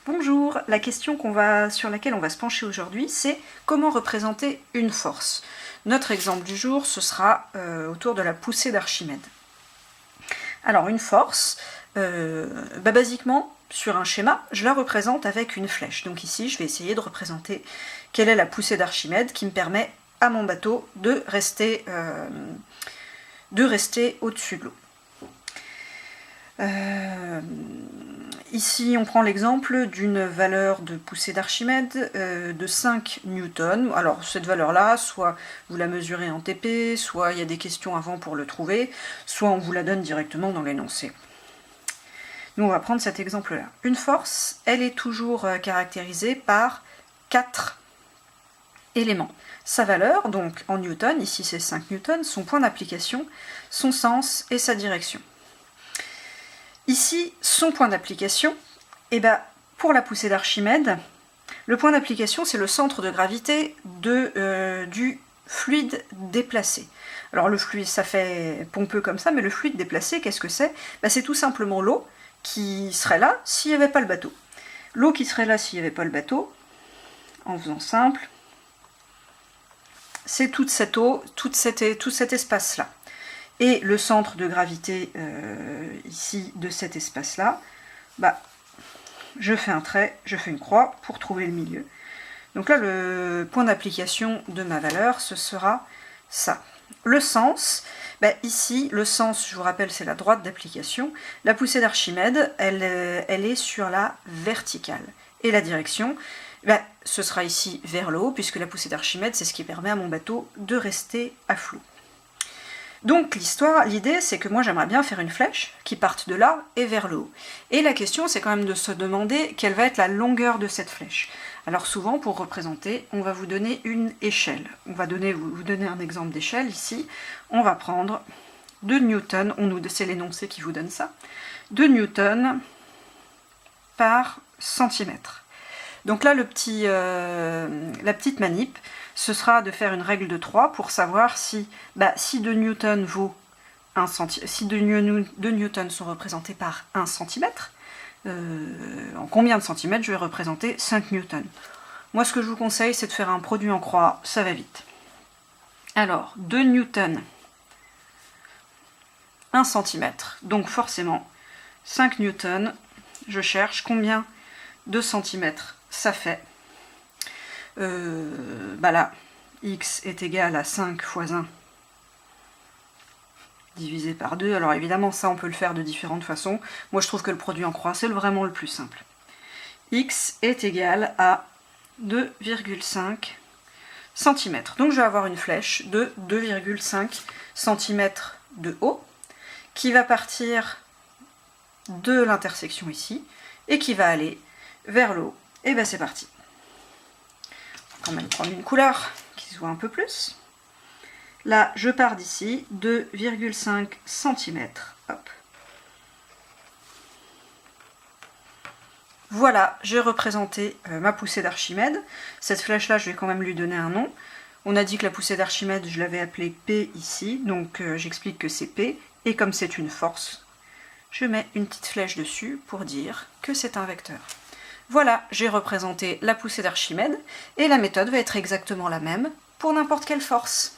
Bonjour, la question sur laquelle on va se pencher aujourd'hui, c'est comment représenter une force. Notre exemple du jour, ce sera autour de la poussée d'Archimède. Alors une force, basiquement, sur un schéma, je la représente avec une flèche. Donc ici, je vais essayer de représenter quelle est la poussée d'Archimède qui me permet à mon bateau de rester au-dessus de l'eau. Ici, on prend l'exemple d'une valeur de poussée d'Archimède de 5 newtons. Alors, cette valeur-là, soit vous la mesurez en TP, soit il y a des questions avant pour le trouver, soit on vous la donne directement dans l'énoncé. Nous, on va prendre cet exemple-là. Une force, elle est toujours caractérisée par 4 éléments. Sa valeur, donc en newtons, ici c'est 5 newtons, son point d'application, son sens et sa direction. Ici, son point d'application, pour la poussée d'Archimède, le point d'application, c'est le centre de gravité du fluide déplacé. Alors le fluide, ça fait pompeux comme ça, mais le fluide déplacé, qu'est-ce que c'est? C'est tout simplement l'eau qui serait là s'il n'y avait pas le bateau. L'eau qui serait là s'il n'y avait pas le bateau, en faisant simple, c'est toute cette eau, tout cet espace-là. Et le centre de gravité ici de cet espace-là, je fais un trait, je fais une croix pour trouver le milieu. Donc là, le point d'application de ma valeur, ce sera ça. Le sens, ici, le sens, je vous rappelle, c'est la droite d'application. La poussée d'Archimède, elle est sur la verticale. Et la direction, ce sera ici vers le haut, puisque la poussée d'Archimède, c'est ce qui permet à mon bateau de rester à flot. Donc l'idée, c'est que moi j'aimerais bien faire une flèche qui parte de là et vers le haut. Et la question, c'est quand même de se demander quelle va être la longueur de cette flèche. Alors souvent, pour représenter, on va vous donner une échelle. On va vous donner un exemple d'échelle ici. On va prendre 2 newtons, c'est l'énoncé qui vous donne ça, 2 newtons par centimètre. Donc là, la petite manip, ce sera de faire une règle de 3 pour savoir si 2 newtons vaut 1 cm, si 2 newtons sont représentés par 1 cm, en combien de centimètres je vais représenter 5 newtons. Moi, ce que je vous conseille, c'est de faire un produit en croix, ça va vite. Alors, 2 newtons, 1 cm, donc forcément 5 newtons, je cherche combien de centimètres ça fait. Là, x est égal à 5 fois 1 divisé par 2. Alors évidemment, ça, on peut le faire de différentes façons. Moi, je trouve que le produit en croix, c'est vraiment le plus simple. X est égal à 2,5 cm. Donc, je vais avoir une flèche de 2,5 cm de haut qui va partir de l'intersection ici et qui va aller vers le haut. Et c'est parti. Quand même prendre une couleur qui se voit un peu plus. Là, je pars d'ici, 2,5 cm. Hop. Voilà, j'ai représenté ma poussée d'Archimède. Cette flèche-là, je vais quand même lui donner un nom. On a dit que la poussée d'Archimède, je l'avais appelée P ici, donc j'explique que c'est P. Et comme c'est une force, je mets une petite flèche dessus pour dire que c'est un vecteur. Voilà, j'ai représenté la poussée d'Archimède, et la méthode va être exactement la même pour n'importe quelle force.